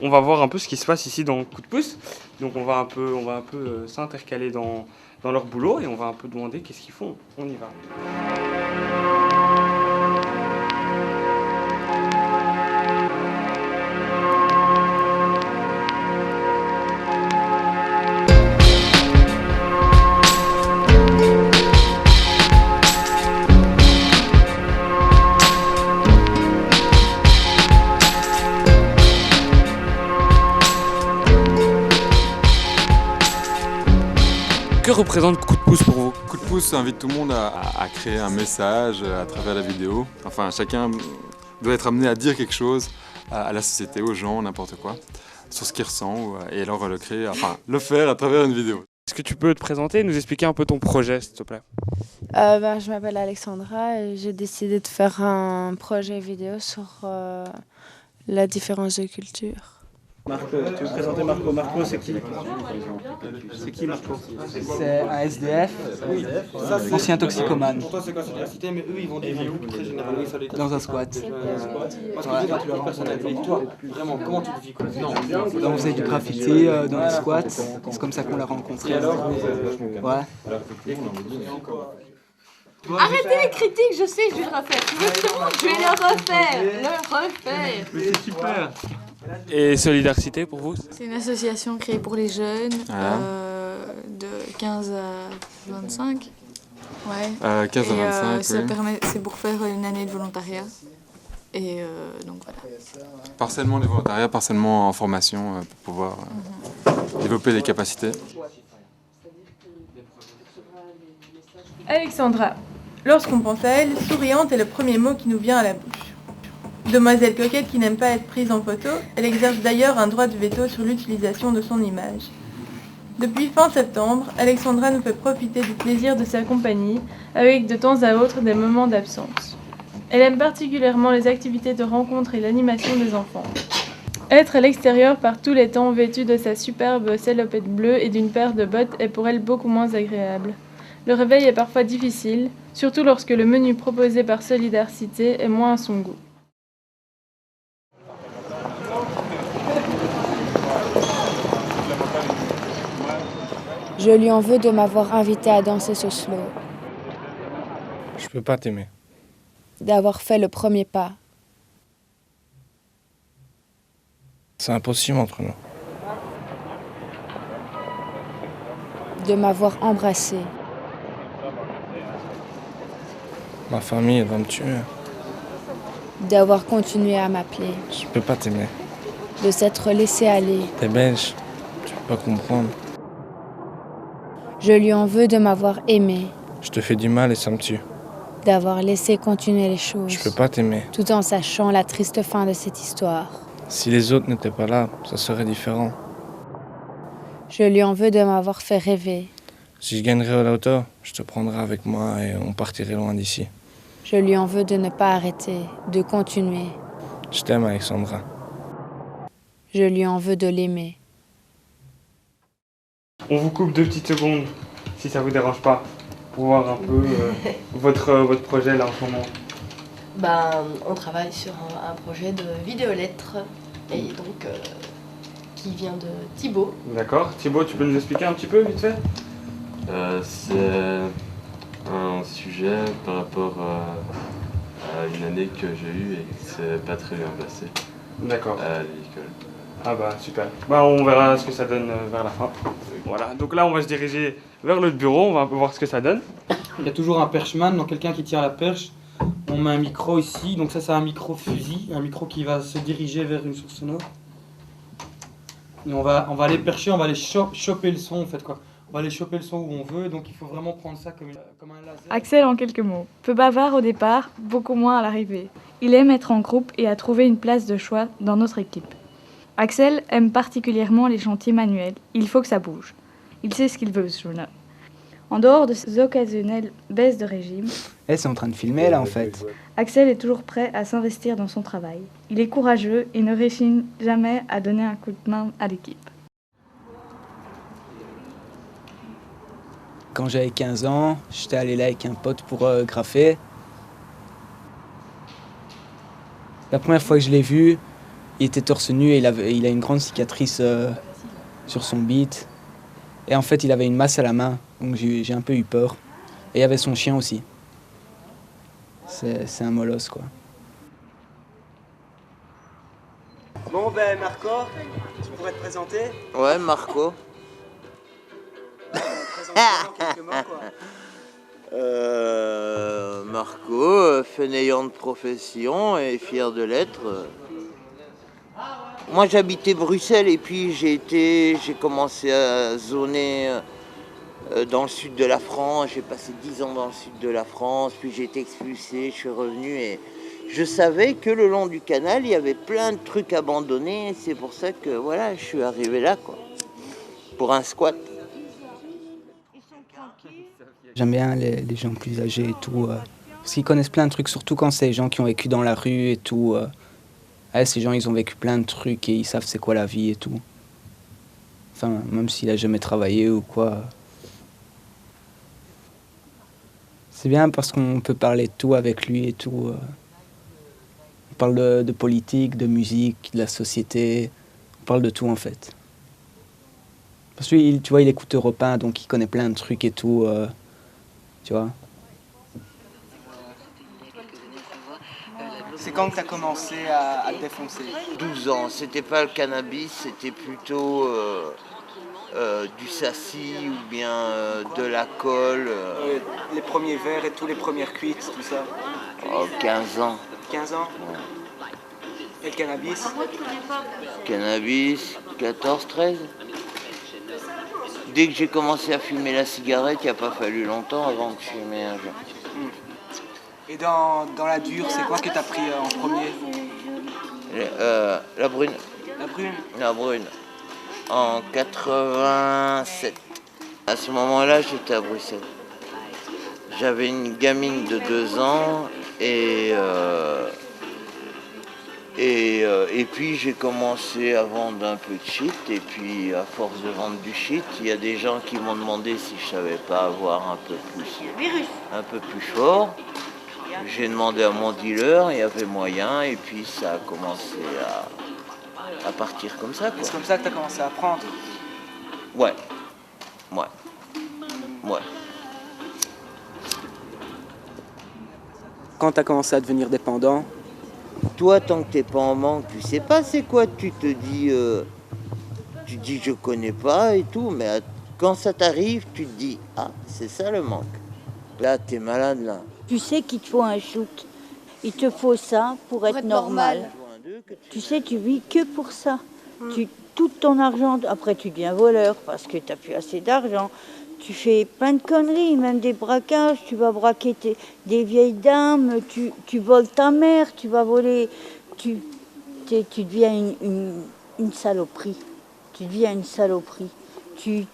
On va voir un peu ce qui se passe ici dans Coup de pouce. Donc on va un peu s'intercaler dans leur boulot et on va un peu demander qu'est-ce qu'ils font. On y va. Que représente Coup de pouce pour vous? Coup de pouce invite tout le monde à créer un message à travers la vidéo. Enfin, chacun doit être amené à dire quelque chose à la société, aux gens, n'importe quoi, sur ce qu'il ressent, et alors le faire à travers une vidéo. Est-ce que tu peux te présenter et nous expliquer un peu ton projet, s'il te plaît? Je m'appelle Alexandra et j'ai décidé de faire un projet vidéo sur la différence de culture. Marco, tu veux présenter Marco? Marco, c'est qui? C'est qui Marco? C'est un SDF, ancien toxicomane, Pour toi, c'est quoi cette diversité? Mais eux, ils vont dire très général. dans un squat. Parce que quand tu leur personne avec toi, vraiment, comment tu le vis quoi? Donc on faisait du graffiti dans les squats, c'est comme ça qu'on l'a rencontré. Ouais. Arrêtez les critiques, je sais, je vais le refaire. Justement, je vais le refaire. Mais c'est super! Et Solidarité pour vous? C'est une association créée pour les jeunes de 15 à 25. Ouais. 15 à 25, oui. C'est pour faire une année de volontariat. Et donc voilà. Partiellement les volontariats, partiellement en formation pour pouvoir développer les capacités. Alexandra. Lorsqu'on pense à elle, souriante est le premier mot qui nous vient à la bouche. Demoiselle coquette qui n'aime pas être prise en photo, elle exerce d'ailleurs un droit de veto sur l'utilisation de son image. Depuis fin septembre, Alexandra nous fait profiter du plaisir de sa compagnie, avec de temps à autre des moments d'absence. Elle aime particulièrement les activités de rencontre et l'animation des enfants. Être à l'extérieur par tous les temps vêtue de sa superbe salopette bleue et d'une paire de bottes est pour elle beaucoup moins agréable. Le réveil est parfois difficile, surtout lorsque le menu proposé par Solidarité est moins à son goût. Je lui en veux de m'avoir invité à danser ce slow, Je peux pas t'aimer. d'avoir fait le premier pas, C'est impossible entre nous. de m'avoir embrassé, Ma famille, elle va me tuer. d'avoir continué à m'appeler, Je peux pas t'aimer. de s'être laissé aller. T'es belge. Tu peux pas comprendre. Je lui en veux de m'avoir aimé, Je te fais du mal et ça me tue. d'avoir laissé continuer les choses, Je peux pas t'aimer. tout en sachant la triste fin de cette histoire. Si les autres n'étaient pas là, ça serait différent. Je lui en veux de m'avoir fait rêver. Si je gagnerais au loto, je te prendrais avec moi et on partirait loin d'ici. Je lui en veux de ne pas arrêter, de continuer. Je t'aime, Alexandra. Je lui en veux de l'aimer. On vous coupe 2 petites secondes, si ça vous dérange pas, pour voir un peu votre projet là en ce moment. On travaille sur un projet de vidéolettre et donc qui vient de Thibaut. D'accord. Thibaut, tu peux nous expliquer un petit peu vite fait? C'est un sujet par rapport à une année que j'ai eue et qui s'est pas très bien passé D'accord. à l'école. Ah bah super. Bah on verra ce que ça donne vers la fin. Voilà, donc là on va se diriger vers le bureau, on va un peu voir ce que ça donne. Il y a toujours un perchman, donc quelqu'un qui tient la perche. On met un micro ici, donc ça c'est un micro fusil, un micro qui va se diriger vers une source sonore. Et on va aller percher, on va aller choper le son en fait quoi. On va aller choper le son où on veut, donc il faut vraiment prendre ça comme un laser. Axel en quelques mots. Peu bavard au départ, beaucoup moins à l'arrivée. Il aime être en groupe et a trouvé une place de choix dans notre équipe. Axel aime particulièrement les chantiers manuels. Il faut que ça bouge. Il sait ce qu'il veut ce jour-là. En dehors de ces occasionnelles baisses de régime, Elle, c'est en train de filmer là en fait. Axel est toujours prêt à s'investir dans son travail. Il est courageux et ne réchigne jamais à donner un coup de main à l'équipe. Quand j'avais 15 ans, j'étais allé là avec un pote pour graffer. La première fois que je l'ai vu, Il était torse nu et il a une grande cicatrice sur son bite. Et en fait, il avait une masse à la main, donc j'ai un peu eu peur. Et il y avait son chien aussi. C'est un molosse, quoi. Bon, ben Marco, tu pourrais te présenter? Ouais, Marco. Présente-toi en quelques mots, quoi. Marco, fainéant de profession et fier de l'être. Moi j'habitais Bruxelles et puis j'ai commencé à zoner dans le sud de la France. J'ai passé 10 ans dans le sud de la France, puis j'ai été expulsé, je suis revenu et je savais que le long du canal il y avait plein de trucs abandonnés. C'est pour ça que voilà, je suis arrivé là, quoi, pour un squat. J'aime bien les gens plus âgés et tout, parce qu'ils connaissent plein de trucs, surtout quand c'est des gens qui ont vécu dans la rue et tout. Ces gens, ils ont vécu plein de trucs et ils savent c'est quoi la vie et tout. Enfin, même s'il a jamais travaillé ou quoi. C'est bien parce qu'on peut parler de tout avec lui et tout. On parle de politique, de musique, de la société. On parle de tout en fait. Parce que tu vois, il écoute Europe 1, donc il connaît plein de trucs et tout. Tu vois. C'est quand que tu as commencé à te défoncer? 12 ans, c'était pas le cannabis, c'était plutôt du sassi ou bien de la colle. Les premiers verres et tous les premières cuites, tout ça? 15 ans. 15 ans? Ouais. Et le cannabis? Cannabis, 14, 13. Dès que j'ai commencé à fumer la cigarette, il n'y a pas fallu longtemps avant que je fumais un jour. Et dans la dure, c'est quoi que tu as pris en premier? La brune. La brune? La brune. En 87. À ce moment-là, j'étais à Bruxelles. J'avais une gamine de 2 ans et puis j'ai commencé à vendre un peu de shit et puis à force de vendre du shit, il y a des gens qui m'ont demandé si je savais pas avoir un peu plus fort. J'ai demandé à mon dealer, il y avait moyen et puis ça a commencé à partir comme ça, quoi. C'est comme ça que tu as commencé à prendre? Ouais. Quand tu as commencé à devenir dépendant? Toi, tant que t'es pas en manque, tu sais pas c'est quoi, tu te dis, je connais pas et tout, mais quand ça t'arrive, tu te dis, ah, c'est ça le manque. Là, t'es malade, là. Tu sais qu'il te faut un shoot. Il te faut ça pour être normal. Tu sais, tu vis que pour ça. Tout ton argent, après tu deviens voleur parce que tu n'as plus assez d'argent. Tu fais plein de conneries, même des braquages. Tu vas braquer des vieilles dames, tu voles ta mère, tu vas voler. Tu deviens une saloperie. Tu deviens une saloperie. Tu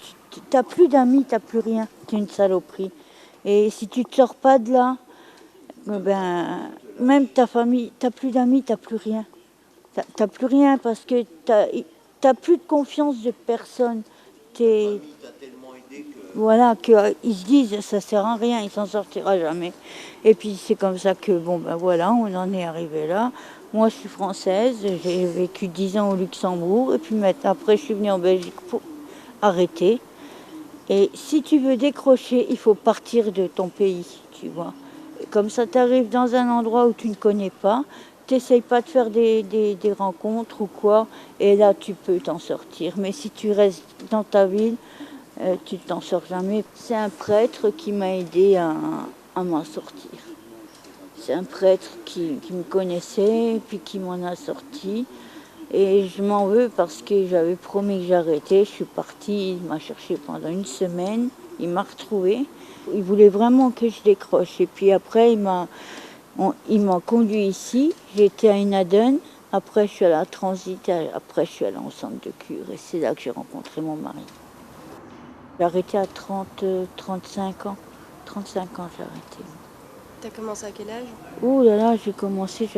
n'as plus d'amis, tu n'as plus rien. Tu es une saloperie. Et si tu ne te sors pas de là, ben, même ta famille, tu n'as plus d'amis, tu n'as plus rien. Tu n'as plus rien parce que tu n'as plus de confiance de personne. Voilà, qu'ils se disent ça sert à rien, il s'en sortira jamais. Et puis c'est comme ça que, bon ben voilà, on en est arrivé là. Moi je suis française, j'ai vécu 10 ans au Luxembourg, et puis maintenant, après je suis venue en Belgique pour arrêter. Et si tu veux décrocher, il faut partir de ton pays, tu vois. Comme ça, tu arrives dans un endroit où tu ne connais pas, tu n'essayes pas de faire des rencontres ou quoi, et là, tu peux t'en sortir. Mais si tu restes dans ta ville, tu ne t'en sors jamais. C'est un prêtre qui m'a aidé à m'en sortir. C'est un prêtre qui me connaissait, puis qui m'en a sorti. Et je m'en veux parce que j'avais promis que j'arrêtais. Je suis partie, il m'a cherché pendant une semaine, il m'a retrouvée. Il voulait vraiment que je décroche. Et puis après, il m'a conduit ici. J'étais à Inaden. Après, je suis allée à Transit. Après, je suis allée au centre de cure. Et c'est là que j'ai rencontré mon mari. J'ai arrêté à 35 ans. 35 ans, j'ai arrêté. T'as commencé à quel âge? Ouh là là, j'ai commencé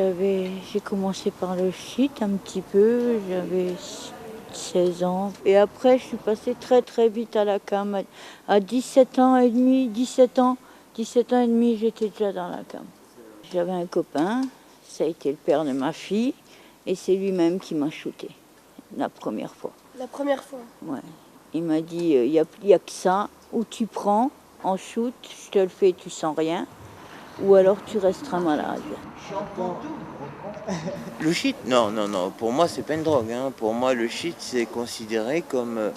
par le shit un petit peu. J'avais 16 ans. Et après, je suis passée très très vite à la cam. À 17 ans et demi, 17 ans et demi, j'étais déjà dans la cam. J'avais un copain, ça a été le père de ma fille. Et c'est lui-même qui m'a shooté la première fois. La première fois? Ouais. Il m'a dit, il y a que ça, ou tu prends en shoot, je te le fais, tu sens rien, ou alors tu resteras malade. Le shit? Non, non, non. Pour moi, c'est pas une drogue. Hein. Pour moi, le shit, c'est considéré comme...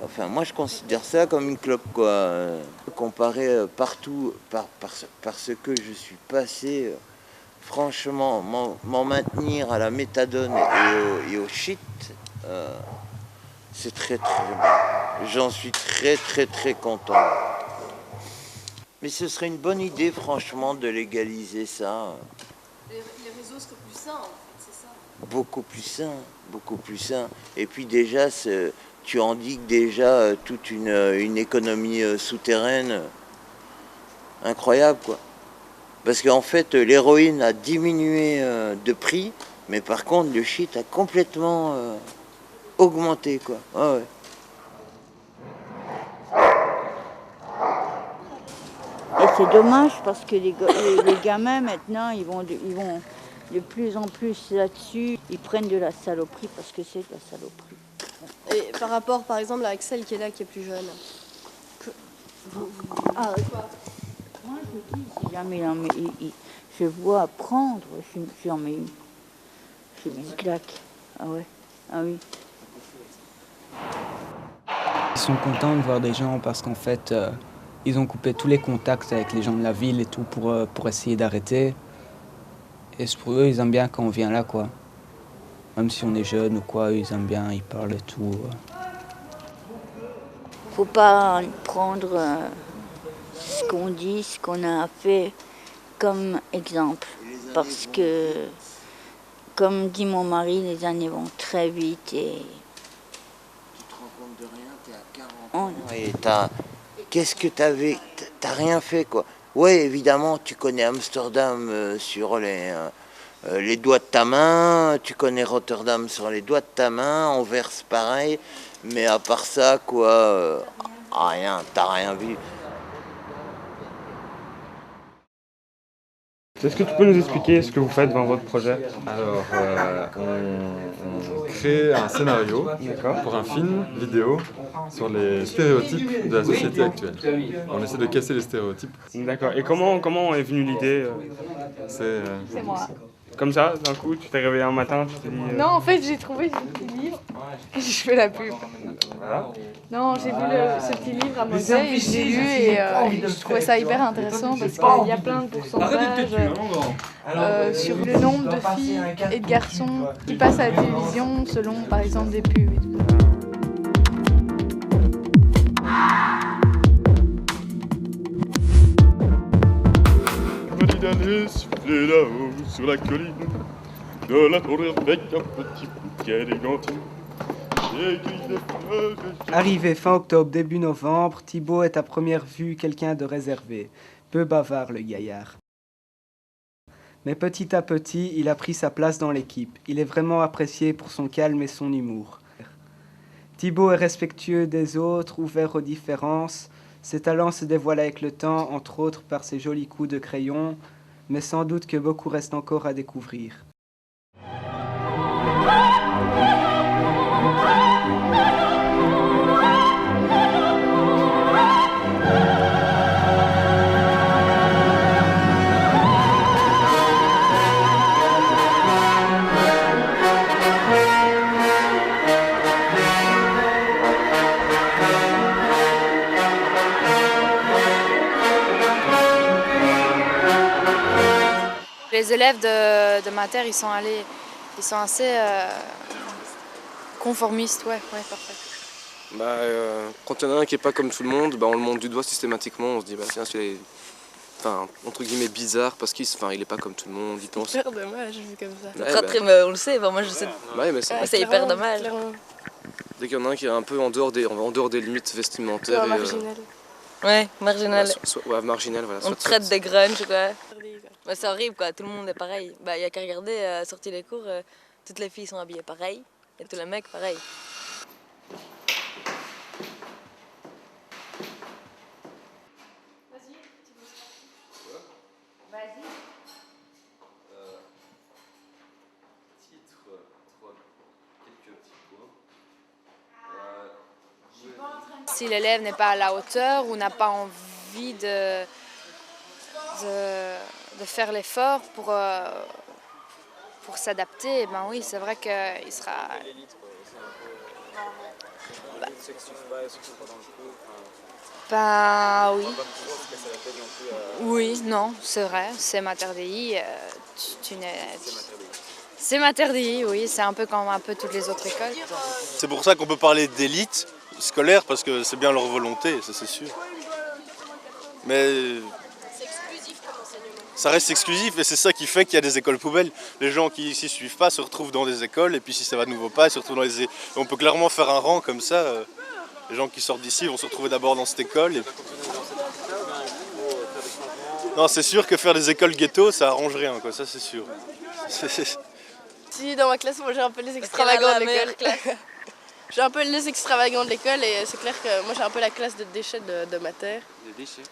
enfin, moi, je considère ça comme une clope, quoi. Comparé partout, parce que je suis passé, franchement, m'en maintenir à la méthadone et au shit, c'est très, très bien. J'en suis très, très, très content. Mais ce serait une bonne idée, franchement, de légaliser ça. Les réseaux seraient plus sains, en fait, c'est ça? Beaucoup plus sain, beaucoup plus sain. Et puis déjà, tu endigues déjà toute une économie souterraine incroyable, quoi. Parce qu'en fait, l'héroïne a diminué de prix, mais par contre, le shit a complètement augmenté, quoi. Ah ouais. Et c'est dommage parce que les gamins maintenant, ils vont de plus en plus là-dessus. Ils prennent de la saloperie parce que c'est de la saloperie. Et par rapport, par exemple, à Axel qui est là, qui est plus jeune. Ah, moi, je dis, si jamais je vois apprendre, j'en mets une. Je mets une claque. Ah ouais, ah oui. Ils sont contents de voir des gens parce qu'en fait, ils ont coupé tous les contacts avec les gens de la ville et tout pour essayer d'arrêter. Et pour eux, ils aiment bien quand on vient là, quoi. Même si on est jeune ou quoi, ils aiment bien, ils parlent et tout. Faut pas prendre ce qu'on dit, ce qu'on a fait comme exemple. Parce que, comme dit mon mari, les années vont très vite et... Tu te rends compte de rien, t'es à 40 ans et qu'est-ce que t'avais? T'as rien fait, quoi. Ouais, évidemment, tu connais Amsterdam sur les doigts de ta main, tu connais Rotterdam sur les doigts de ta main, Anvers pareil, mais à part ça, quoi, rien, t'as rien vu. Est-ce que tu peux nous expliquer ce que vous faites dans votre projet? Alors, on crée un scénario pour un film vidéo sur les stéréotypes de la société actuelle. On essaie de casser les stéréotypes. D'accord. Et comment est venue l'idée? C'est moi. Comme ça, d'un coup, tu t'es réveillé un matin, tu t'es dit... Non, en fait, j'ai trouvé ce petit livre et je fais la pub. Voilà. Non, j'ai vu ce petit livre à Montaigne et je l'ai lu et je trouvais ça hyper intéressant parce qu'il y a plein de pourcentages sur le nombre de filles et de garçons qui passent à la télévision selon, par exemple, des pubs et tout. D'année siffler là-haut sur la colline de la tour avec un petit bouquet d'égantines. Arrivé fin octobre, début novembre, Thibaut est à première vue quelqu'un de réservé, peu bavard le gaillard. Mais petit à petit, il a pris sa place dans l'équipe. Il est vraiment apprécié pour son calme et son humour. Thibaut est respectueux des autres, ouvert aux différences. Ses talents se dévoilent avec le temps, entre autres par ses jolis coups de crayon, mais sans doute que beaucoup reste encore à découvrir. Les élèves de Mater, ils sont assez conformistes, ouais, parfait. Quand il y en a un qui n'est pas comme tout le monde, on le montre du doigt systématiquement, on se dit tiens, celui-là est, entre guillemets bizarre parce qu'il est pas comme tout le monde, il pense. C'est hyper dommage vu comme ça. Ouais, on le sait, moi je sais. Ouais, mais c'est hyper dommage. Dès qu'il y en a un qui est un peu en dehors des limites vestimentaires. Marginal. Ouais, marginal. Marginal, voilà. On traite des grunge, quoi. C'est horrible, quoi. Tout le monde est pareil. Y a qu'à regarder, sortir les cours, toutes les filles sont habillées pareil et tous les mecs pareil. Titre si l'élève n'est pas à la hauteur ou n'a pas envie de faire l'effort pour s'adapter, ben oui, c'est vrai qu'il sera... Bah oui. Oui, non, c'est vrai, c'est materdit. C'est materdit, oui, c'est un peu comme un peu toutes les autres écoles. C'est pour ça qu'on peut parler d'élite scolaire, parce que c'est bien leur volonté, ça c'est sûr. Mais ça reste exclusif et c'est ça qui fait qu'il y a des écoles poubelles. Les gens qui s'y suivent pas se retrouvent dans des écoles et puis si ça va de nouveau pas, ils se retrouvent dans les... On peut clairement faire un rang comme ça. Les gens qui sortent d'ici vont se retrouver d'abord dans cette école. Non, c'est sûr que faire des écoles ghetto, ça arrange rien, quoi, ça c'est sûr. Si, dans ma classe, moi j'ai un peu les extravagants de l'école. J'ai un peu les extravagants de l'école et c'est clair que moi j'ai un peu la classe de déchets de mater. Des déchets?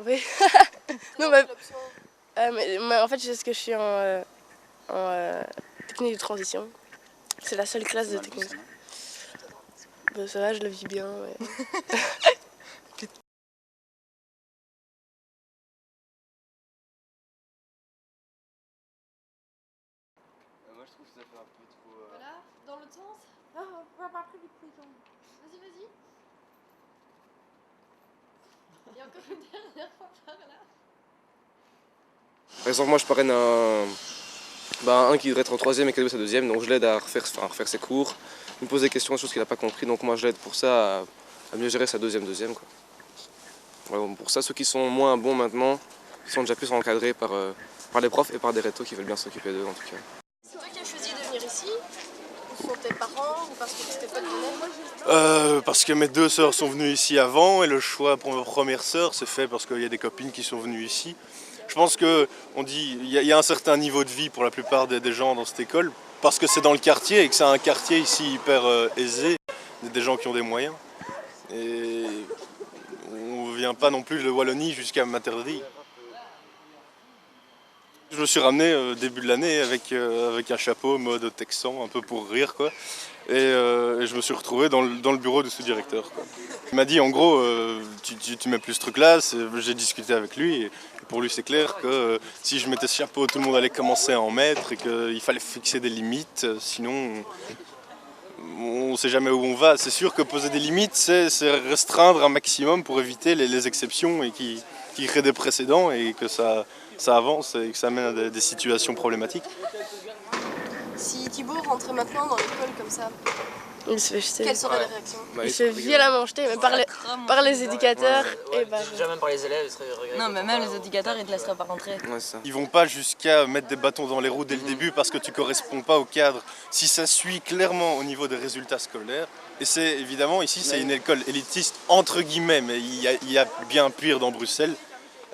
Oui. Non, mais en fait, je sais ce que je suis en technique de transition. C'est la seule classe de technique. Ben, ça va, je le vis bien. Ouais. Moi je trouve que ça fait un peu trop... Voilà, dans l'autre sens. Ah, on va pas après les prisons. Vas-y, vas-y. Il y a encore une dernière fois par là. Par exemple, moi je parraine un qui devrait être en 3e et qui est sa 2e, donc je l'aide à refaire ses cours. Il me pose des questions, des choses qu'il n'a pas compris, donc moi je l'aide pour ça à mieux gérer sa 2e quoi. Voilà, pour ça, ceux qui sont moins bons maintenant, ils sont déjà plus encadrés par les profs et par des rétos qui veulent bien s'occuper d'eux en tout cas. C'est toi qui as choisi de venir ici? Ou sont tes parents? Ou parce que c'était pas de Parce que mes 2 sœurs sont venues ici avant et le choix pour ma première sœur c'est fait parce qu'il y a des copines qui sont venues ici. Je pense qu'on dit qu'il y a un certain niveau de vie pour la plupart des gens dans cette école parce que c'est dans le quartier et que c'est un quartier ici hyper aisé, des gens qui ont des moyens. Et on ne vient pas non plus de Wallonie jusqu'à Materdie. Je me suis ramené début de l'année avec un chapeau mode texan, un peu pour rire quoi. Et je me suis retrouvé dans le bureau du sous-directeur. Il m'a dit en gros, tu mets plus ce truc-là, j'ai discuté avec lui et pour lui c'est clair que si je mettais ce chapeau, tout le monde allait commencer à en mettre et qu'il fallait fixer des limites, sinon on ne sait jamais où on va. C'est sûr que poser des limites, c'est restreindre un maximum pour éviter les exceptions et qui créent des précédents et que ça avance et que ça amène à des situations problématiques. Si Thibaut rentrait maintenant dans l'école comme ça, il se fait jeter. quelles seraient les réactions? Il se fait violemment jeter, mais par les éducateurs. Ouais. Et Déjà même par les élèves, ils seraient regrettés. Non, mais même les éducateurs, ils te laisseraient pas rentrer. Ouais, ça. Ils vont pas jusqu'à mettre des bâtons dans les roues dès le début parce que tu corresponds pas au cadre. Si ça suit clairement au niveau des résultats scolaires, et c'est évidemment ici c'est une école élitiste entre guillemets, mais il y a bien pire dans Bruxelles.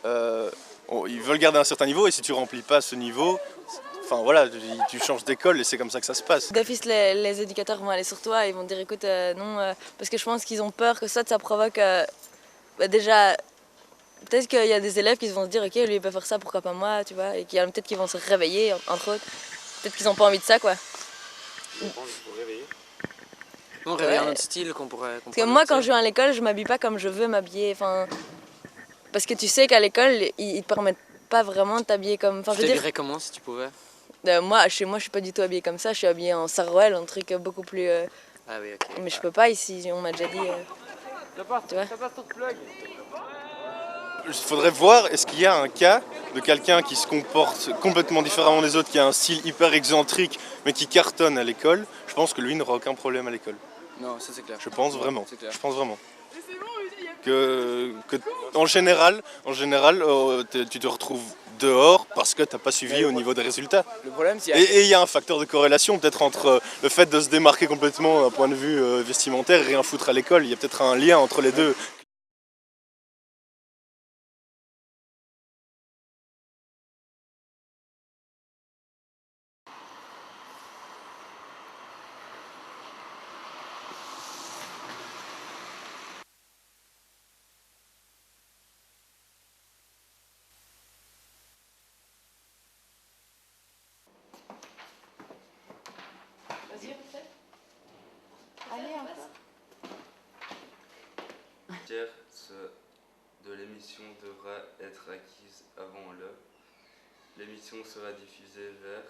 Ils veulent garder un certain niveau et si tu remplis pas ce niveau, enfin voilà, tu changes d'école et c'est comme ça que ça se passe. D'office, les éducateurs vont aller sur toi, ils vont te dire écoute, non, parce que je pense qu'ils ont peur que ça provoque déjà. Peut-être qu'il y a des élèves qui vont se dire ok, lui il peut faire ça, pourquoi pas moi, tu vois, et peut-être qu'ils vont se réveiller, entre autres. Peut-être qu'ils n'ont pas envie de ça, quoi. On réveille un autre style qu'on pourrait... Parce que moi, quand je viens à l'école, je m'habille pas comme je veux m'habiller, enfin. Parce que tu sais qu'à l'école, ils te permettent pas vraiment de t'habiller comme... Enfin, Tu t'habillerais comment si tu pouvais? Moi, chez moi, je suis pas du tout habillée comme ça. Je suis habillée en sarouel, un truc beaucoup plus... Ah oui, ok. Mais je peux pas ici, on m'a déjà dit... Tu vois? Il faudrait voir, est-ce qu'il y a un cas de quelqu'un qui se comporte complètement différemment des autres, qui a un style hyper excentrique, mais qui cartonne à l'école. Je pense que lui n'aura aucun problème à l'école. Non, ça c'est clair. Je pense vraiment. C'est clair. Je pense vraiment. En général, tu te retrouves dehors parce que tu n'as pas suivi au niveau des résultats. Le problème, c'est... Et il y a un facteur de corrélation peut-être entre le fait de se démarquer complètement d'un point de vue vestimentaire et rien foutre à l'école. Il y a peut-être un lien entre les deux. Vas-y, refais. Allez, un peu. l'émission devra être acquise avant l'heure. L'émission sera diffusée vers